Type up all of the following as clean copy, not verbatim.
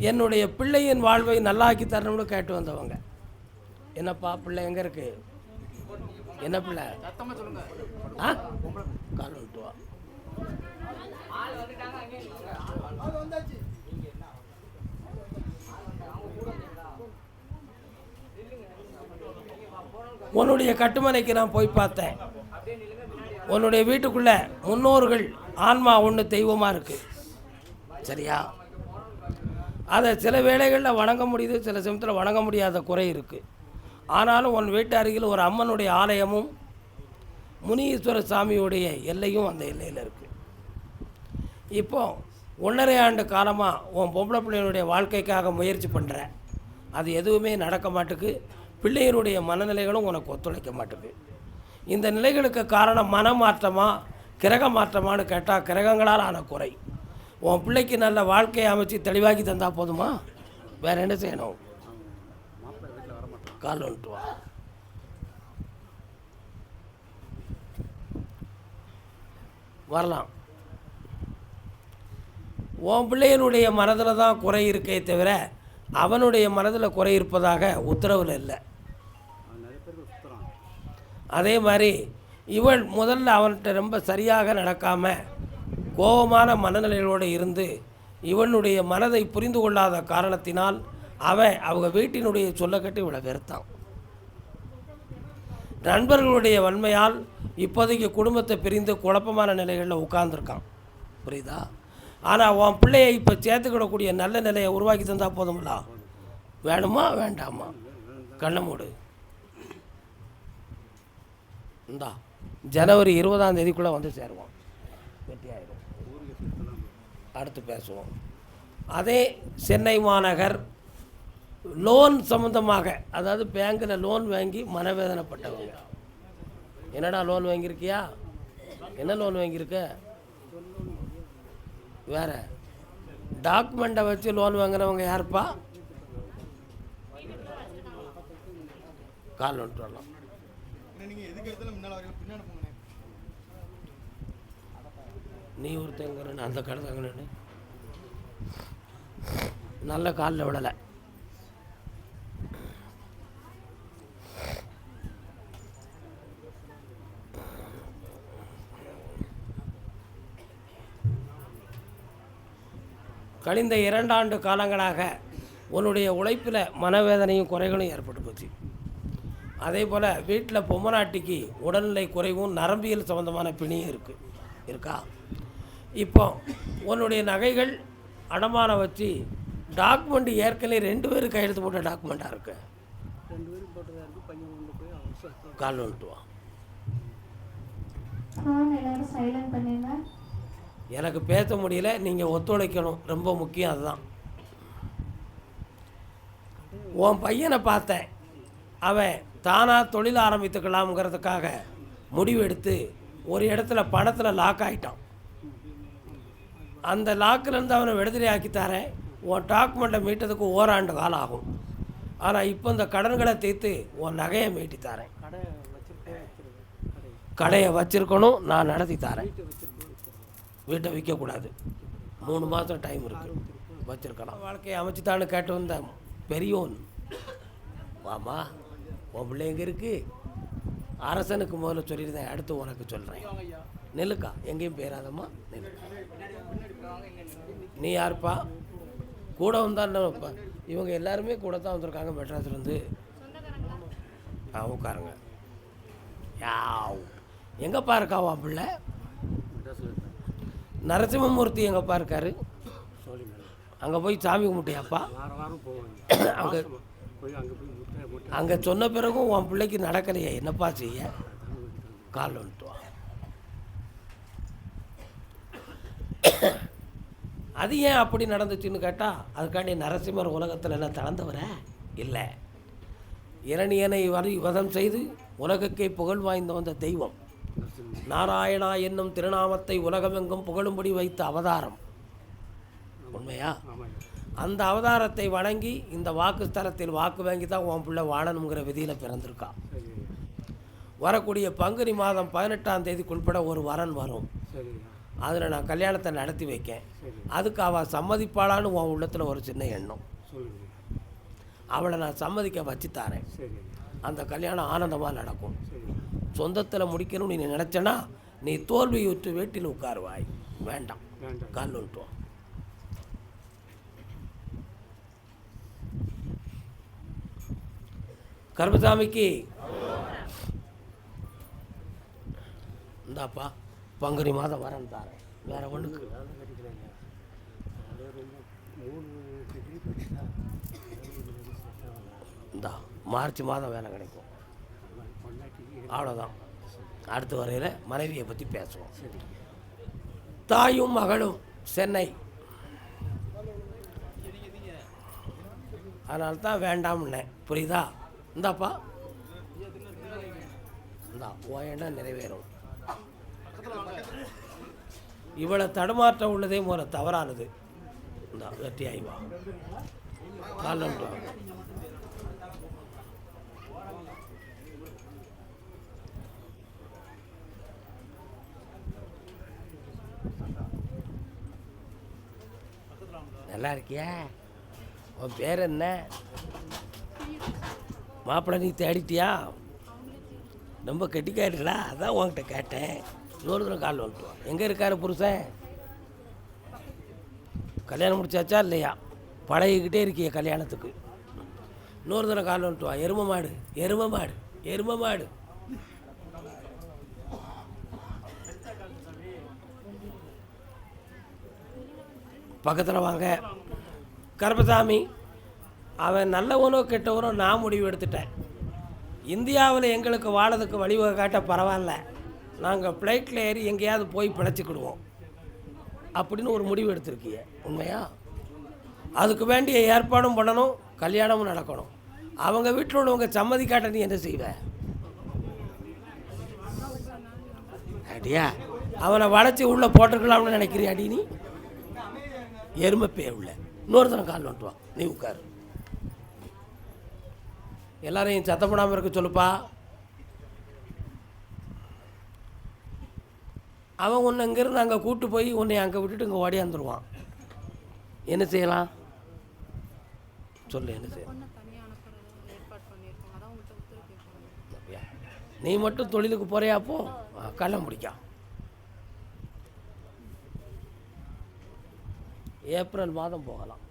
என்னுடைய பிள்ளையின் வாழ்வை நல்லாக்கி தரணும்னு கேட்டு வந்தவங்க. என்னப்பா பிள்ளை எங்கே இருக்கு? என்ன பிள்ளை? ஆ கால் விட்டு வா. உன்னுடைய கட்டுமனைக்கு நான் போய் பார்த்தேன். உன்னுடைய வீட்டுக்குள்ள முன்னோர்கள் ஆன்மா ஒன்று தெய்வமாக இருக்குது, சரியா? அதை சில வேளைகளில் வணங்க முடியுது, சில சமயத்தில் வணங்க முடியாத குறை இருக்குது. ஆனாலும் உன் வீட்டு அருகில் ஒரு அம்மனுடைய ஆலயமும் முனீஸ்வர சாமியுடைய எல்லையும் அந்த எல்லையில் இருக்குது. இப்போ 1.5 ஆண்டு காலமாக உன் பொம்பளை பிள்ளைகளுடைய வாழ்க்கைக்காக முயற்சி பண்ணுற, அது எதுவுமே நடக்க மாட்டுக்கு. பிள்ளைகளுடைய மனநிலைகளும் உனக்கு ஒத்துழைக்க மாட்டுக்கு. இந்த நிலைகளுக்கு காரணம் மனமாற்றமா கிரக மாற்றமானு கேட்டால் கிரகங்களால் ஆன குறை. உன் பிள்ளைக்கு நல்ல வாழ்க்கையை அமைச்சு தெளிவாக்கி தந்தால் போதுமா? வேறு என்ன செய்யணும்? கால் வந்துட்டு வா. வரலாம். உன் பிள்ளையினுடைய மனதில் தான் குறை இருக்கே தவிர அவனுடைய மனதில் குறை இருப்பதாக உத்தரவில் இல்லை. அதே மாதிரி இவள் முதல்ல அவன்கிட்ட ரொம்ப சரியாக நடக்காமல் கோபமான மனநிலைகளோடு இருந்து இவனுடைய மனதை புரிந்து கொள்ளாத காரணத்தினால் அவங்க வீட்டினுடைய சொல்லக்கட்டு இவளை வெறுத்தான். நண்பர்களுடைய வன்மையால் இப்போதைக்கு குடும்பத்தை பிரிந்து குழப்பமான நிலைகளில் உட்கார்ந்துருக்கான், புரியுதா? ஆனால் உன் பிள்ளையை இப்போ சேர்த்துக்கிடக்கூடிய நல்ல நிலையை உருவாக்கி தந்தால் போதும்ல. வேணுமா வேண்டாமா? கண்ணை மூடு. இந்தா ஜனவரி 20ஆம் தேதிக்குள்ளே வந்து சேருவோம், வெற்றியாயிடும். அடுத்து பேசுவோம். அதே சென்னை மாநகர் லோன் சம்மந்தமாக, அதாவது பேங்கில் லோன் வாங்கி மனவேதனைப்பட்டவங்க. என்னடா லோன் வாங்கியிருக்கியா? என்ன லோன் வாங்கியிருக்க? வேற டாக்குமெண்ட்டை வச்சு லோன் வாங்குறவங்க யாருப்பா? கால் வந்துட்டு வரலாம். நீ ஒருத்தங்க அந்த கடை தாங்க நல்ல காலில் விடலை. கழிந்த 2 ஆண்டு காலங்களாக உன்னுடைய உழைப்பில் மனவேதனையும் குறைகளும் ஏற்பட்டு போச்சு. அதே போல் வீட்டில் பொம்மநாட்டிக்கு உடல்நிலை குறைவும் நரம்பியல் சம்மந்தமான பிணியும் இருக்கா? இப்போ உன்னுடைய நகைகள் அடமானம் வச்சு டாக்குமெண்ட் ஏற்கனவே 2 பேரும் கையெழுத்து போட்ட டாக்குமெண்ட்டாக இருக்கு. கால் வந்துட்டு வா. எனக்கு பேச முடியல, நீங்கள் ஒத்துழைக்கணும், ரொம்ப முக்கியம். அதுதான் உன் பையனை பார்த்தேன். அவன் தானாக தொழில் ஆரம்பித்துக்கலாம்ங்கிறதுக்காக முடிவெடுத்து ஒரு இடத்துல பணத்தில் லாக் ஆகிட்டான். அந்த லாக்கிலேருந்து அவனை விடுதலை ஆக்கித்தாரேன். உன் டாக்குமெண்ட்டை மீட்டதுக்கு 1 ஆண்டு காலம் ஆகும். ஆனால் இப்போ இந்த கடன்களை தீர்த்து உன் நகையை மீட்டி தரேன். கடையை வச்சிருக்கணும், நான் நடத்தி தரேன். வீட்டை விற்கக்கூடாது, 3 மாதம் டைம் இருக்குது, வச்சிருக்கலாம். வாழ்க்கையை அமைச்சுத்தான்னு கேட்டு வந்தேன் பெரியோன். வாமா, உன் பிள்ளை எங்கே இருக்குது? அரசனுக்கு முதல்ல சொல்லியிருந்தேன், அடுத்து உனக்கு சொல்கிறேன். நெல்லுக்கா எங்கேயும் போயிடாதம்மா, நெல்லு. நீ யாருப்பா? கூட வந்தான்ப்பா. இவங்க எல்லாருமே கூட தான் வந்திருக்காங்க மெட்ராஸ்லேருந்து. உட்காருங்க. யாவ் எங்கப்பா இருக்காவா பிள்ளை? நரசிம்மமூர்த்தி எங்கப்பா இருக்காரு? அங்கே போய் சாமி கும்பிட்டியாப்பா? அங்கே சொன்ன பிறகும் உன் பிள்ளைக்கு நடக்கலையே, என்னப்பா செய்ய? கால் வந்துட்டு வா. அது ஏன் அப்படி நடந்துச்சுன்னு கேட்டால், அதுக்காண்டி நரசிம்மர் உலகத்தில் என்ன தளர்ந்தவர இல்லை. இரணியனை வதம் செய்து உலகுக்கே புகழ் வாய்ந்த வந்த தெய்வம். நாராயணா என்னும் திருநாமத்தை உலகமெங்கும் புகழும்படி வைத்த அவதாரம். உண்மையா? அந்த அவதாரத்தை வணங்கி இந்த வாக்கு ஸ்தலத்தில் வாக்கு வாங்கி தான் உன் பிள்ளை வாழணுங்கிற விதியில் பிறந்திருக்கா. வரக்கூடிய பங்குனி மாதம் 18ஆம் தேதிக்குள்பட ஒரு வரன் வரும். அதில் நான் கல்யாணத்தை நடத்தி வைக்கேன். அதுக்கு அவள் சம்மதிப்பாளான்னு உன் உள்ளத்தில் ஒரு சின்ன எண்ணம். அவளை நான் சம்மதிக்க வச்சு தாரேன். அந்த கல்யாணம் ஆனந்தமாக நடக்கும். சொந்தத்தில் முடிக்கணும்னு நீ நினச்சனா நீ தோல்வியுற்று வீட்டில் உட்காருவாய். வேண்டாம், கால் விட்டுவோம். கருப்பசாமிக்கு இந்தாப்பா பங்குனி மாதம் வரேன் தாரேன். வேற ஒன்றுக்கு இந்தா மார்ச் மாதம் வேலை கிடைக்கும். அவ்வளோதான். அடுத்த வரையில் மனைவியை பற்றி பேசுவோம். தாயும் மகளும் சென்னை. அதனால தான் வேண்டாம்னே. புரியுதா? இந்தாப்பா இந்தா உன் எண்ணம் நிறைவேறும். இவளை தடுமாற்றம் உள்ளதே முறை தவறானது. இந்த வெற்றி ஆய்வா காலம் நல்லா இருக்கியா? உன் பேர் என்ன? மாப்பிள்ளை நீ தேடிட்டியா? ரொம்ப கெட்டிக்காயிடல, அதான் உன்கிட்ட கேட்டேன். இன்னொரு தடவை கால் வந்துட்டுவான். எங்கே இருக்காரு புருஷன்? கல்யாணம் முடிச்சாச்சா இல்லையா? பழகிக்கிட்டே இருக்கிய கல்யாணத்துக்கு. இன்னொரு தடவை கால் வந்துட்டுவான். எருமை மாடு எருமை மாடு எருமை மாடு. பக்கத்தில் வாங்க. கருப்பசாமி, அவன் நல்லவனோ கெட்டவனோ நான் முடிவு எடுத்துட்டேன். இந்தியாவில் எங்களுக்கு வாழறதுக்கு வழிவகை காட்ட பரவாயில்ல, நாங்கள் ஃப்ளைட்டில் ஏறி எங்கேயாவது போய் பிழைச்சிக்கிடுவோம் அப்படின்னு ஒரு முடிவு எடுத்திருக்கீங்க. உண்மையா? அதுக்கு வேண்டிய ஏற்பாடும் பண்ணணும், கல்யாணமும் நடக்கணும். அவங்க வீட்டில் உள்ளவங்க சம்மதி காட்ட நீ என்ன செய்வ? அடியா அவனை வளைச்சி உள்ளே போட்டிருக்கலாம்னு நினைக்கிறியா? அடி நீ எருமைப்பே உள்ள. இன்னொருத்தனை கால் வந்துட்டுவான். நீ உட்காரு. எல்லாரையும் சத்தம் போடாமல் இருக்க சொல்லுப்பா. அவன் உன்னை இங்கேருந்து அங்கே கூப்பிட்டு போய் உன்னை அங்கே விட்டுட்டு இங்கே ஓடியாந்துருவான். என்ன செய்யலாம் சொல்லு? என்ன செய்யலாம்? நீ மட்டும் தொழிலுக்கு போறியா? அப்போ கல்யாணம் முடிக்கா. ஏப்ரல் மாதம் போகலாம்.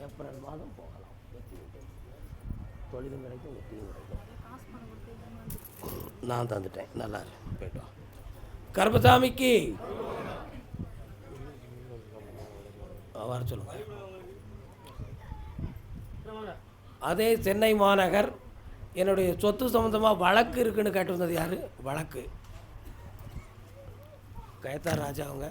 ஏப்ரல் மாதம் போகலாம். தொழிலும் கிடைக்கும், வெற்றியும் கிடைக்கும். நான் தந்துட்டேன். நல்லா இருக்கு, போய்ட்டு வா. கருப்பசாமிக்கு வர சொல்லுங்க. அதே சென்னை மாநகர் என்னுடைய சொத்து சம்மந்தமாக வழக்கு இருக்குன்னு கேட்டு வந்தது யார்? வழக்கு கயத்தார் ராஜா. அவங்க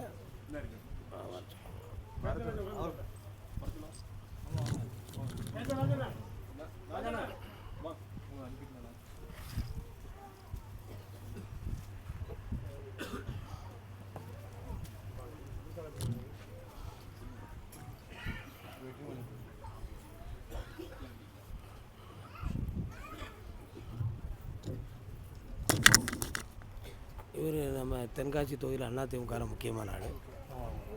இவர் நம்ம தென்காசி தொகுதியில் அண்ணா திமுக முக்கியமான ஆள்.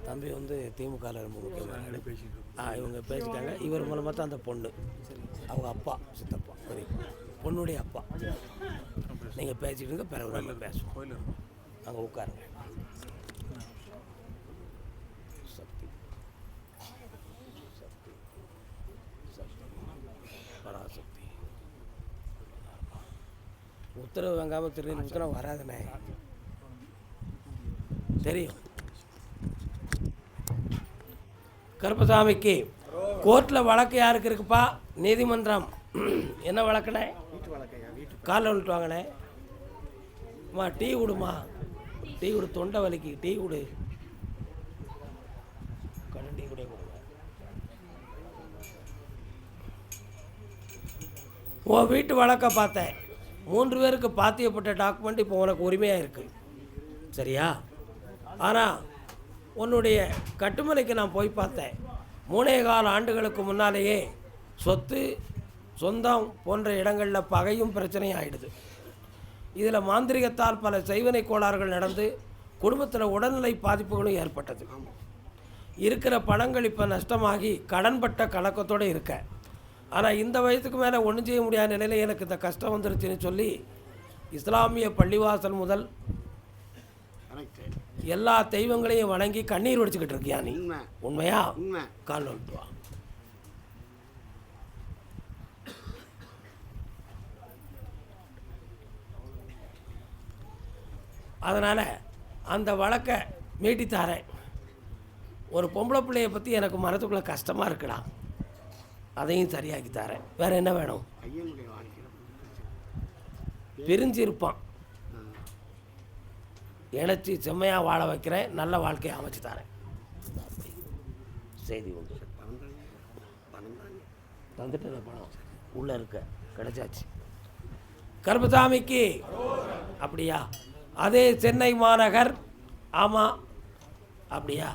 தம்பி வந்து திமுக ரொம்ப முக்கியமான ஆள். இவங்க பேசிட்டாங்க. இவர் மூலமாக தான் அந்த பொண்ணு, அவங்க அப்பா சித்தப்பா பெரியப்பா பொண்ணுடைய அப்பா. நீங்கள் பேசிக்கிட்டுங்க, பிறகு நம்ம பேசுவோம். அங்கே உட்காருங்க. சக்தி சக்தி சக்தி பராசக்தி. உத்தரவு வாங்காமல் திருநெல் உத்தரவு வராதுண்ணே, தெரியும். கருப்பசாமிக்கு கோர்ட்டில் வழக்கு யாருக்கு இருக்குப்பா? நீதிமன்றம். என்ன வழக்குண்ணே? காலைல வந்துட்டு வாங்கண்ணே. அம்மா டீ விடுமா, டீ விடு, தொண்டை வலிக்கு டீ விடு. கடன் டீ கூட கொடுங்க. உன் வீட்டு வழக்கை பார்த்தேன். 3 பேருக்கு பாத்தியப்பட்ட டாக்குமெண்ட் இப்போ உனக்கு உரிமையாக இருக்குது, சரியா? ஆனால் உன்னுடைய கட்டுமனைக்கு நான் போய் பார்த்தேன். 3.25 ஆண்டுகளுக்கு முன்னாலேயே சொத்து சொந்தம் போன்ற இடங்களில் பகையும் பிரச்சனையும் ஆகிடுது. இதில் மாந்திரிகத்தால் பல செய்வனை கோளாறுகள் நடந்து குடும்பத்தில் உடல்நிலை பாதிப்புகளும் ஏற்பட்டது. இருக்கிற பணங்கள் இப்போ நஷ்டமாகி கடன்பட்ட கலக்கத்தோடு இருக்க. ஆனால் இந்த வயசுக்கு மேலே ஒன்றும் செய்ய முடியாத நிலையில் எனக்கு இந்த கஷ்டம் வந்துருச்சுன்னு சொல்லி இஸ்லாமிய பள்ளிவாசல் முதல் எல்லா தெய்வங்களையும் வணங்கி கண்ணீர் வடிச்சுக்கிட்டு இருக்கியா நீ? உண்மையா? கால் வந்துட்டு வா. அதனால் அந்த வழக்கை மீட்டித்தாரேன். ஒரு பொம்பளை பிள்ளையை பற்றி எனக்கு மனத்துக்குள்ளே கஷ்டமாக இருக்குடா, அதையும் சரியாக்கி தரேன். வேறு என்ன வேணும்? பிரிஞ்சு இருப்பான், இணைச்சி செம்மையாக வாழ வைக்கிறேன், நல்ல வாழ்க்கையை அமைச்சு தரேன். செய்தி உண்டு. தந்துட்டு பணம் உள்ளே இருக்க கிடைச்சாச்சு. கருப்பசாமிக்கு அப்படியா? அதே சென்னை மாநகர். ஆமாம், அப்படியா?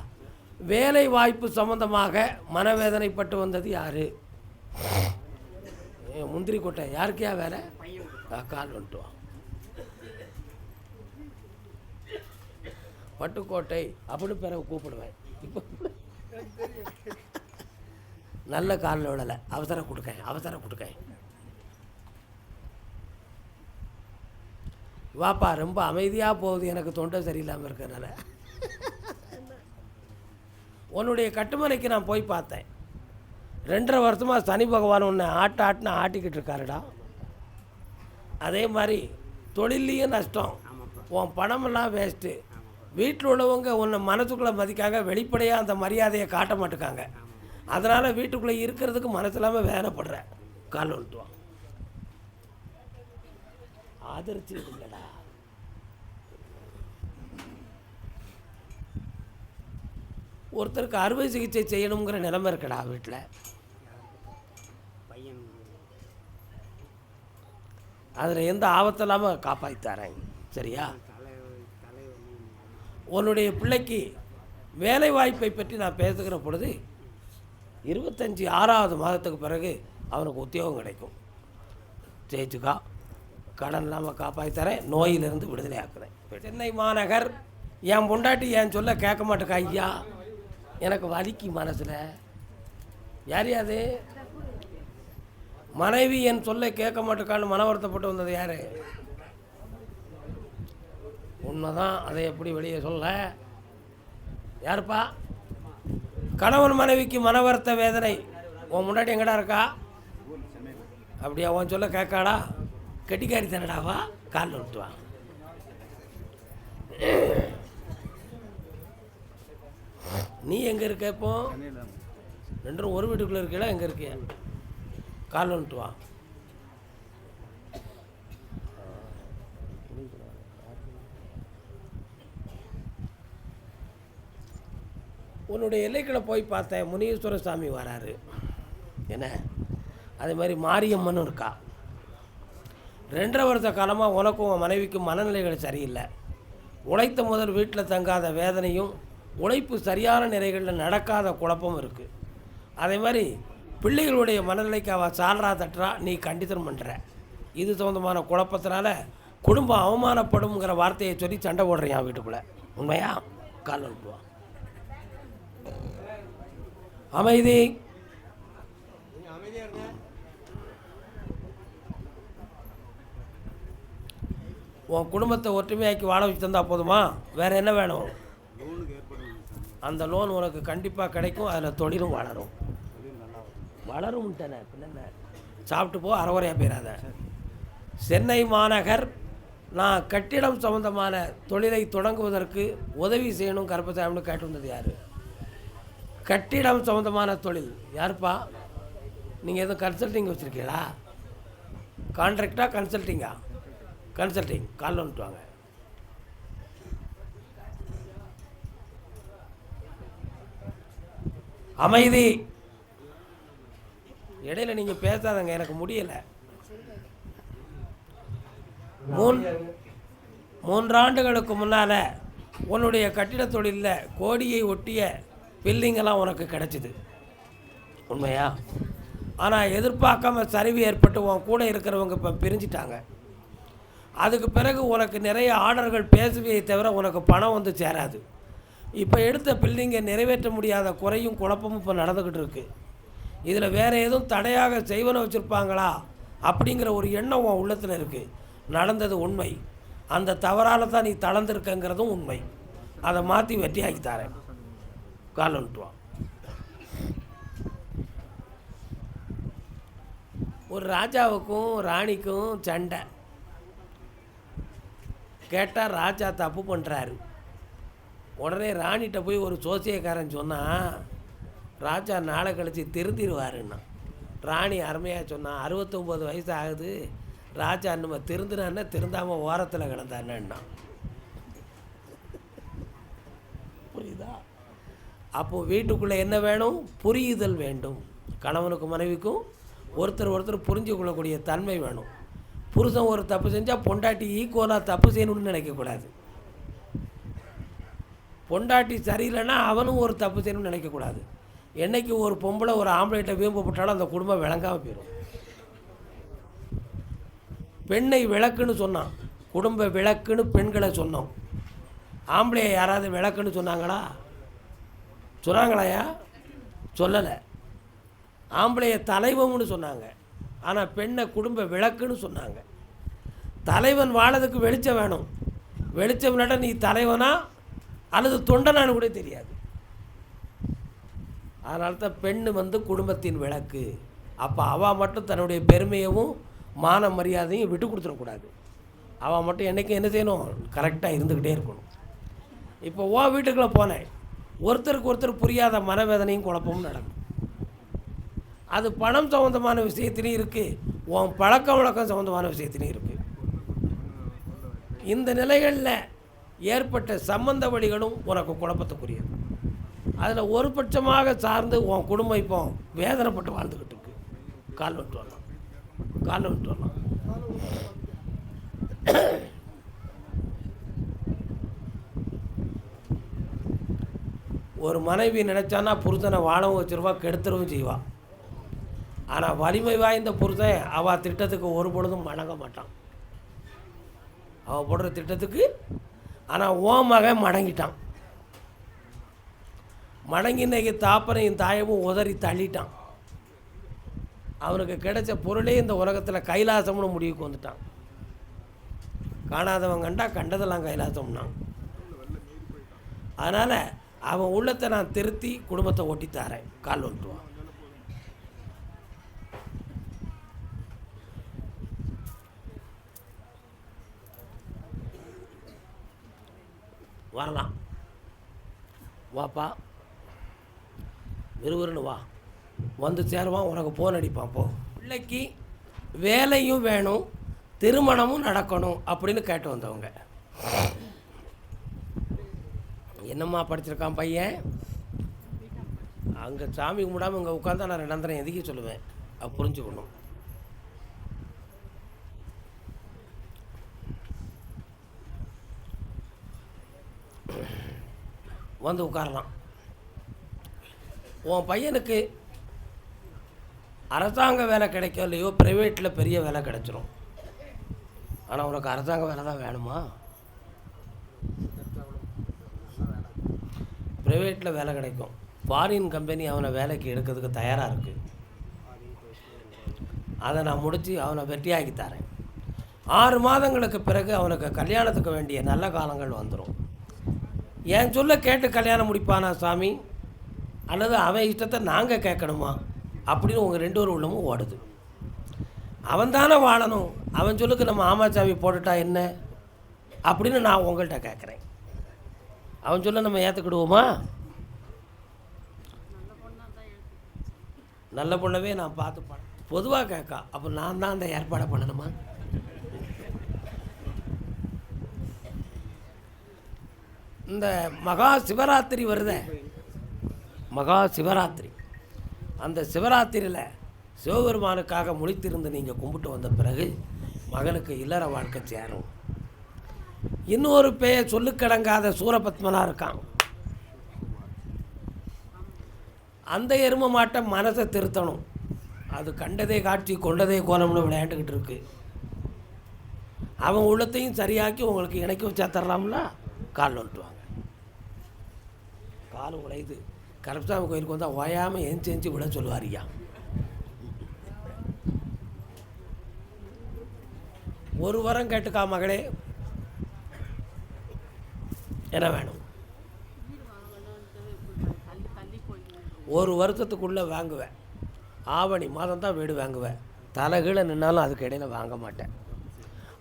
வேலை வாய்ப்பு சம்பந்தமாக மனவேதனைப்பட்டு வந்தது யார்? முந்திரி கொட்டை. யாருக்கையா வேலை? கால் வந்துட்டு வா. பட்டுக்கோட்டை அப்படின்னு பிறகு கூப்பிடுவேன். இப்போ நல்ல காலில் விடலை. அவசரம் கொடுக்க. வாப்பா, ரொம்ப அமைதியாக போகுது, எனக்கு தொண்டை சரியில்லாமல் இருக்கிறனால. உன்னுடைய கட்டுமனைக்கு நான் போய் பார்த்தேன். 2.5 வருஷமாக சனி பகவான் உன்னை ஆட்டுன்னு ஆட்டிக்கிட்டு இருக்காருடா. அதே மாதிரி தொழிலையும் நஷ்டம், உன் பணமெல்லாம் வேஸ்ட்டு. வீட்டில் உள்ளவங்க உன்னை மனசுக்குள்ளே மதிக்காங்க, வெளிப்படையாக அந்த மரியாதையை காட்ட மாட்டேக்காங்க. அதனால் வீட்டுக்குள்ளே இருக்கிறதுக்கு மனசு இல்லாமல் வேலைப்படுற. கால் வந்துட்டுவான். ஆதரிச்சு இல்லைடா. ஒருத்தருக்கு அறுவை சிகிச்சை செய்யணுங்கிற நிலைமை இருக்கடா வீட்டில். அதில் எந்த ஆபத்தும் இல்லாமல் காப்பாற்றித்தாரேன். சரியா? உன்னுடைய பிள்ளைக்கு வேலை வாய்ப்பை பற்றி நான் பேசுகிற பொழுது 25 மாதத்துக்கு பிறகு அவனுக்கு உத்தியோகம் கிடைக்கும். ஜெயிச்சுக்கா, கடன் இல்லாமல் காப்பாற்றித்தரேன், நோயிலிருந்து விடுதலை ஆக்குறேன். சென்னை மாநகர். என் பொண்டாட்டி என் சொல்ல கேட்க மாட்டேக்கா ஐயா, எனக்கு வலிக்கு மனசில். யார் அது? மனைவி என் சொல்ல கேட்க மாட்டேக்கான்னு மன வருத்தப்பட்டு வந்தது யார்? உண்மைதான். அதை எப்படி வெளியே சொல்ல? யாருப்பா? கணவன் மனைவிக்கு மன வருத்த வேதனை. உன் முன்னாடி எங்கடா இருக்கா? அப்படியா? உன் சொல்ல கேட்காடா? கெட்டிக்காரி தானடாவா? காலில் விட்டுவா. நீ எங்கே இருக்க இப்போ? 2 ஒரு வீட்டுக்குள்ளே இருக்கீங்களா? எங்கே இருக்கிய? காலில் விட்டுவா. உன்னுடைய எல்லைக்களை போய் பார்த்தேன். முனீஸ்வர சாமி வராரு. என்ன அதே மாதிரி மாரியம்மனும் இருக்கா. 2.5 வருஷ காலமாக உனக்கும் உன் மனைவிக்கும் மனநிலைகள் சரியில்லை. உழைத்த முதல் வீட்டில் தங்காத வேதனையும், உழைப்பு சரியான நிலைகளில் நடக்காத குழப்பமும் இருக்குது. அதே மாதிரி பிள்ளைகளுடைய மனநிலைக்கு அவள் சால்ரா தட்டுறா, நீ கண்டித்தனம் பண்ணுற. இது சம்மந்தமான குழப்பத்தினால குடும்பம் அவமானப்படும்ங்கிற வார்த்தையை சொல்லி சண்டை போடுறேன் வீட்டுக்குள்ளே. உண்மையா? கால் அனுப்புவா. அமைதி. உன் குடும்பத்தை ஒற்றுமையாக்கி வாழ வச்சு தந்தால் போதுமா? வேறு என்ன வேணும்? அந்த லோன் உனக்கு கண்டிப்பாக கிடைக்கும். அதில் தொழிலும் வளரும். வளரும்ட்டேனே பின்ன. சாப்பிட்டு போ, அறகுறையாக போயிடாத. சென்னை மாநகர். நான் கட்டிடம் சம்பந்தமான தொழிலை தொடங்குவதற்கு உதவி செய்யணும் கருப்பசாமின்னு கேட்டு வந்தது யார்? கட்டிடம் சம்பந்தமான தொழில். யாருப்பா? நீங்கள் எதுவும் கன்சல்டிங் வச்சுருக்கீங்களா? கான்ட்ராக்டா கன்சல்டிங்கா? கன்சல்டிங். காலில் வந்துட்டு வாங்க. அமைதி. இடையில நீங்கள் பேசாதங்க, எனக்கு முடியலை. 3 ஆண்டுகளுக்கு முன்னால் உன்னுடைய கட்டிட தொழிலில் கோடியை ஒட்டிய பில்டிங்கெல்லாம் உனக்கு கிடச்சிது. உண்மையா? ஆனால் எதிர்பார்க்காம சரிவு ஏற்பட்டு உன் கூட இருக்கிறவங்க இப்போ பிரிஞ்சிட்டாங்க. அதுக்கு பிறகு உனக்கு நிறைய ஆர்டர்கள் பேசுவே தவிர உனக்கு பணம் வந்து சேராது. இப்போ எடுத்த பில்டிங்கை நிறைவேற்ற முடியாத குறையும் குழப்பமும் இப்போ நடந்துக்கிட்டு இருக்குது. இதில் வேறு எதுவும் தடையாக செய்வன வச்சுருப்பாங்களா அப்படிங்கிற ஒரு எண்ணம் உன் உள்ளத்தில் இருக்குது. நடந்தது உண்மை. அந்த தவறால் தான் நீ தளர்ந்துருக்கங்கிறதும் உண்மை. அதை மாற்றி வெற்றியாக்கி தரேன். கால் வந்துட்டுவான். ஒரு ராஜாவுக்கும் ராணிக்கும் சண்டை. கேட்டால் ராஜா தப்பு பண்ணுறாரு. உடனே ராணிகிட்ட போய் ஒரு ஜோசியக்காரன் சொன்னால் ராஜா நாளை கழித்து திருந்திடுவாருன்னா. ராணி அருமையாக சொன்னான், 69 வயசு ஆகுது, ராஜா நம்ம திருந்தினான்னா திருந்தாமல் ஓரத்தில் கிடந்தான்னா. புரியுதா? அப்போது வீட்டுக்குள்ளே என்ன வேணும்? புரியுதல் வேண்டும். கணவனுக்கும் மனைவிக்கும் ஒருத்தர் புரிஞ்சு கொள்ளக்கூடிய தன்மை வேணும். புருஷன் ஒரு தப்பு செஞ்சால் பொண்டாட்டி ஈக்குவலாக தப்பு செய்யணும்னு நினைக்கக்கூடாது. பொண்டாட்டி சரியில்லைன்னா அவனும் ஒரு தப்பு செய்யணும்னு நினைக்கக்கூடாது. என்றைக்கு ஒரு பொம்பளை ஒரு ஆம்பளைட்ட வீம்பு போட்டாலும் அந்த குடும்பம் விளங்காமல் போயிடும். பெண்ணை விளக்குன்னு சொன்னான், குடும்ப விளக்குன்னு பெண்களை சொன்னோம். ஆம்பளையை யாராவது விளக்குன்னு சொன்னாங்களா? சொன்னாங்களாயா? சொல்லலை. ஆம்பளையை தலைவம்னு சொன்னாங்க, ஆனால் பெண்ணை குடும்ப விளக்குன்னு சொன்னாங்க. தலைவன் வாழறதுக்கு வெளிச்சம் வேணும். வெளிச்சம் இல்லாட்ட நீ தலைவனா அல்லது தொண்டனான்னு கூட தெரியாது. அதனால தான் பெண்ணு வந்து குடும்பத்தின் விளக்கு. அப்போ அவள் மட்டும் தன்னுடைய பெருமையவும் மான மரியாதையும் விட்டு கொடுத்துடக்கூடாது. அவள் மட்டும் என்றைக்கும் என்ன செய்யணும்? கரெக்டாக இருந்துக்கிட்டே இருக்கணும். இப்போ வீட்டுக்குள்ளே போனேன், ஒருத்தருக்கு ஒருத்தர் புரியாத மனவேதனையும் குழப்பமும் நடக்கும். அது பணம் சம்மந்தமான விஷயத்திலையும் இருக்குது, உன் பழக்க வழக்கம் சம்மந்தமான விஷயத்திலையும் இருக்குது. இந்த நிலைகளில் ஏற்பட்ட சம்பந்த வழிகளும் உனக்கு குழப்பத்துக்குரியது. அதில் ஒரு பட்சமாக சார்ந்து உன் குடும்பம் இப்போ வேதனைப்பட்டு வாழ்ந்துக்கிட்டு இருக்கு. கால் விட்டு வரலாம். ஒரு மனைவி நினச்சானா புருஷனை வாழவும் வச்சிருவா, கெடுத்துடவும் செய்வாள். ஆனால் வலிமை வாய்ந்த புருஷன் அவள் திட்டத்துக்கு ஒரு பொழுதும் வணங்க மாட்டான். அவள் போடுற திட்டத்துக்கு. ஆனால் மகன் மடங்கிட்டான். மடங்கி இன்னைக்கு தாப்பனையும் தாயமும் உதறி தள்ளிட்டான். அவனுக்கு கிடைச்ச பொருளே இந்த உலகத்தில் கைலாசம்னு முடிவுக்கு வந்துட்டான். காணாதவன் கண்டா கண்டதெல்லாம் கைலாசம்னா. அதனால் அவன் உள்ளத்தை நான் திருத்தி குடும்பத்தை ஓட்டித்தாரேன். கால் வந்துட்டுவான். வரலாம். வாப்பா, விறுவிறுன்னு வா. வந்து சேருவான், உனக்கு ஃபோன் அடிப்பான். போ. பிள்ளைக்கு வேலையும் வேணும், திருமணமும் நடக்கணும் அப்படின்னு கேட்டு வந்தவங்க. என்னம்மா படிச்சிருக்கான் பையன்? அங்கே சாமி கும்பிடாமல் இங்கே உட்காந்தா நான் ரெண்டாந்திரம் எதுக்கி சொல்லுவேன். அது புரிஞ்சுக்கணும். வந்து உட்காரலாம். உன் பையனுக்கு அரசாங்க வேலை கிடைக்கும் இல்லையோ, ப்ரைவேட்டில் பெரிய வேலை கிடைச்சிரும். ஆனால் உனக்கு அரசாங்க வேலை தான் வேணுமா? ப்ரைவேட்டில் வேலை கிடைக்கும். ஃபாரின் கம்பெனி அவனை வேலைக்கு எடுக்கிறதுக்கு தயாராக இருக்குது. அதை நான் முடித்து அவனை வெற்றியாக்கி தரேன். 6 மாதங்களுக்கு பிறகு அவனுக்கு கல்யாணத்துக்கு வேண்டிய நல்ல காலங்கள் வந்துடும். என் சொல்ல கேட்டு கல்யாணம் முடிப்பானா சாமி, அல்லது அவன் இஷ்டத்தை நாங்கள் கேட்கணுமா அப்படின்னு உங்கள் 2 பேர் உள்ளமும் ஓடுது. அவன் தானே வாழணும். அவன் சொல்லுக்கு நம்ம ஆமாச்சாமி போட்டுட்டா என்ன அப்படின்னு நான் உங்கள்கிட்ட கேட்குறேன். அவன் சொல்ல நம்ம ஏற்றுக்கிடுவோமா? நல்ல பொண்ணவே நான் பார்த்து பொதுவாக கேட்கா. அப்போ நான் தான் அந்த ஏற்பாடை பண்ணணுமா? இந்த மகா சிவராத்திரி வருத, மகா சிவராத்திரி, அந்த சிவராத்திரியில் சிவபெருமானுக்காக முழித்திருந்து நீங்கள் கும்பிட்டு வந்த பிறகு மகனுக்கு இல்லற வாழ்க்கை சேரும். இன்னொரு பெயர் சொல்லுக்கடங்காத சூரபத்மனாக இருக்கான். அந்த எரும மாட்டை மனசை திருத்தணும். அது கண்டதே காட்சி கொண்டதே கோலம்னு விளையாண்டுக்கிட்டு இருக்கு. அவன் உள்ளத்தையும் சரியாக்கி உங்களுக்கு இணைக்க வச்சா தரலாம்ல. காலில் வந்துட்டுவாங்க. கால் உழையுது. கருப்பசாமி கோயிலுக்கு வந்தால் ஓயாமல் எஞ்சி விட சொல்லுவார் ஐயா. ஒரு வரம் கேட்டுக்கா மகளே, என்ன வேணும்? ஒரு வருஷத்துக்குள்ளே வாங்குவேன். ஆவணி மாதம் தான் வீடு வாங்குவேன். தலைகீழ நின்னாலும் அதுக்கு இடையில வாங்க மாட்டேன்.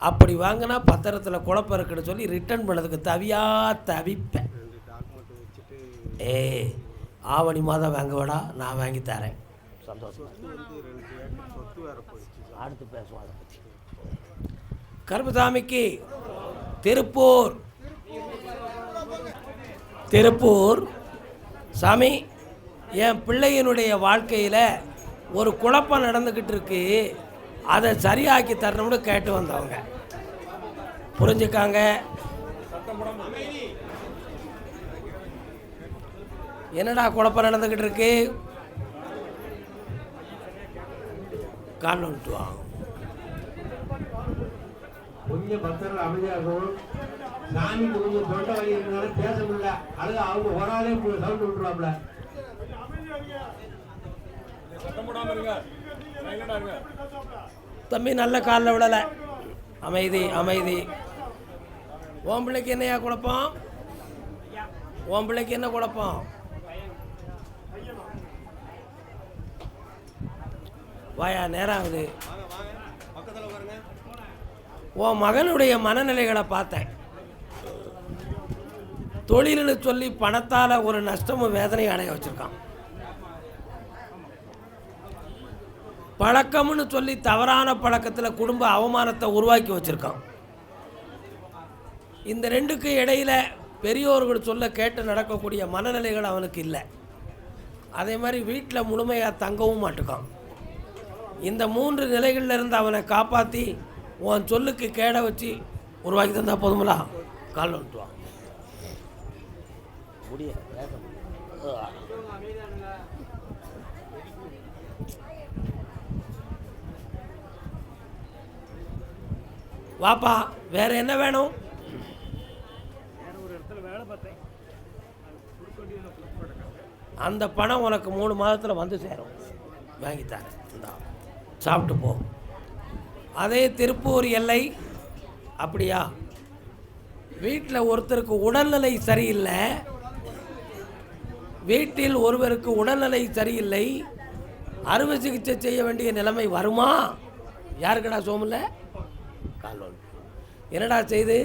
அப்படி வாங்கினா பத்திரத்தில் குழப்பம் இருக்குன்னு சொல்லி ரிட்டர்ன் பண்ணதுக்கு தவிப்பேன். ஆவணி மாதம் வாங்குவடா, நான் வாங்கி தரேன். சந்தோஷம். அடுத்து பேசுவோம் அதை பற்றி. கருப்பசாமிக்கு திருப்பூர் சாமி, என் பிள்ளையினுடைய வாழ்க்கையில் ஒரு குழப்பம் நடந்துக்கிட்டு இருக்கு, அதை சரியாக்கி தரணும்னு கேட்டு வந்தவங்க. புரிஞ்சுக்காங்க. என்னடா குழப்பம் நடந்துக்கிட்டு இருக்கு? கால் வந்துட்டு வாங்க. கொஞ்சம் பக்தர்கள் அமைதியாகவும் சாமிக்கு கொஞ்சம் தொண்டை வலி இருந்தாலும் பேச முடியல. அது அவங்க ஒரு ஆளே சவுண்ட் விட்டுருவாப்ல. தம்பி நல்ல காலில் விடலை. அமைதி அமைதி. உன் பிள்ளைக்கு என்னையா குழப்பம்? உன் பிள்ளைக்கு என்ன குழப்பம்? வாயா, நேரம் ஆகுது. உன் மகனுடைய மனநிலைகளை பார்த்தேன். தொழில்னு சொல்லி பணத்தால் ஒரு நஷ்டமும் வேதனையும் அடைய வச்சுருக்கான். பழக்கம்னு சொல்லி தவறான பழக்கத்தில் குடும்ப அவமானத்தை உருவாக்கி வச்சுருக்கான். இந்த ரெண்டுக்கு இடையில் பெரியோர்கள் சொல்ல கேட்டு நடக்கக்கூடிய மனநிலைகள் அவனுக்கு இல்லை. அதே மாதிரி வீட்டில் முழுமையாக தங்கவும் மாட்டுக்கான். இந்த 3 நிலைகளில் இருந்து அவனை காப்பாற்றி உன் சொல்லுக்கு கேட வச்சு உருவாக்கி தந்தா போதுங்களா? கால் வந்துட்டுவான். முடிய வாப்பா, வேற என்ன வேணும்? அந்த பணம் உனக்கு 3 மாதத்தில் வந்து சேரும். வாங்கித்தாரேன், சாப்பிட்டு போ. அதே திருப்பூர் எல்லை. அப்படியா? வீட்டில் ஒருத்தருக்கு உடல்நிலை சரியில்லை, வீட்டில் ஒருவருக்கு உடல்நிலை சரியில்லை, அறுவை சிகிச்சை செய்ய வேண்டிய நிலைமை வருமா? யாருக்கடா சோமில்ல? கால் ஒன்று. என்னடா செய்து?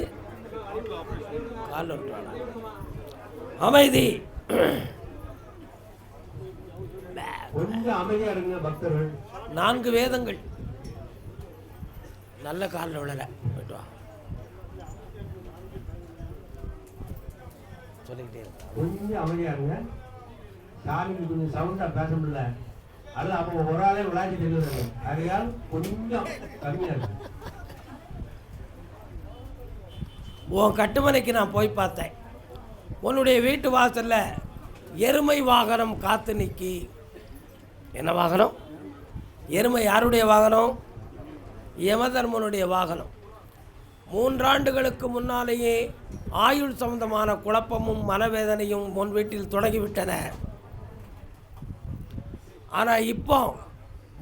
கால் ஒன்று. அமைதி. கொஞ்சம் அமைதியா இருங்க பக்தர்கள். 4 வேதங்கள். நல்ல காலில் விழலை. போயிட்டு வா. சொல்லிக்கிட்டே இருக்க. கொஞ்சம் அமைதியா இருங்க. சாமிக்கு கொஞ்சம் சவுண்டா பேச முடியல. அது அப்போ ஒரு ஆளே விளையாடி தெரியுது. அதையால் கொஞ்சம் கம்மியா இருக்கு. உன் கட்டுமனைக்கு நான் போய் பார்த்தேன். உன்னுடைய வீட்டு வாசல்ல எருமை வாகனம் காத்து நிற்கி. என்ன வாகனம்? எருமை யாருடைய வாகனம்? யமதர்மனுடைய வாகனம். 3 ஆண்டுகளுக்கு முன்னாலேயே ஆயுள் சம்பந்தமான குழப்பமும் மனவேதனையும் உன் வீட்டில் தொடங்கிவிட்டன. ஆனால் இப்போ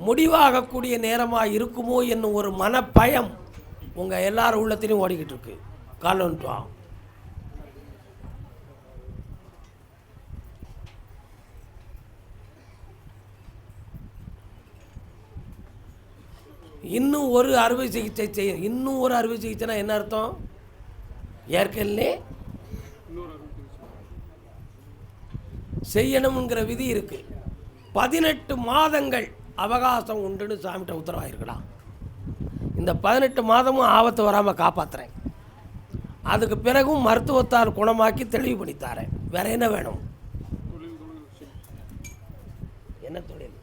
முடிவாகக்கூடிய நேரமாக இருக்குமோ என்னும் ஒரு மனப்பயம் உங்கள் எல்லாரும் உள்ளத்திலையும் ஓடிக்கிட்டு இருக்கு. கால் வந்துட்டு வா. இன்னும் ஒரு அறுவை சிகிச்சைனா என்ன அர்த்தம்? ஏற்கனவே செய்யணுங்கிற விதி இருக்கு. 18 மாதங்கள் அவகாசம் உண்டுன்னு சாமிகிட்ட உத்தரவாயிருக்கலாம். இந்த 18 மாதமும் ஆபத்து வராமல் காப்பாற்றுறேன். அதுக்கு பிறகும் மருத்துவத்தால் குணமாக்கி தெளிவு பண்ணித்தாரேன். வேற என்ன வேணும்? என்ன தொழில்?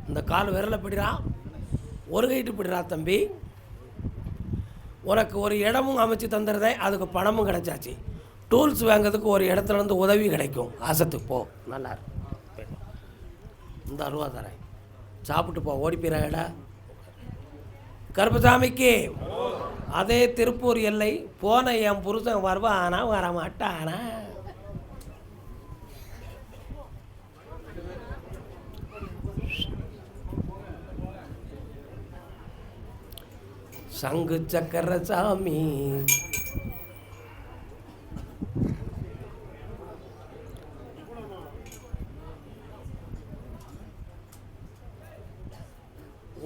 இந்த கால் விரலை பிடிறா, ஒரு கைட்டு பிடிறா தம்பி. உனக்கு ஒரு இடமும் அமைச்சு தந்துடுறேன், அதுக்கு பணமும் கிடைச்சாச்சு. டூல்ஸ் வாங்கிறதுக்கு ஒரு இடத்துலேருந்து உதவி கிடைக்கும். ஆசத்துக்கு போ, நல்லா இருக்கு. இந்த 60 தரேன், சாப்பிட்டு போ. ஓடி போயிடா. கருப்பசாமிக்கு அதே திருப்பூர் எல்லை போன என் புருஷன் வருவானா வரமாட்டானா? சங்கு சக்கர சாமி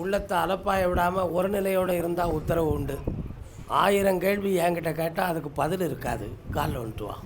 உள்ளத்தை அலப்பாய விடாமல் ஒரு நிலையோடு இருந்தால் உத்தரவு உண்டு. 1000 கேள்வி என்கிட்ட கேட்டால் அதுக்கு பதில் இருக்காது. காலில் வந்துட்டு வா.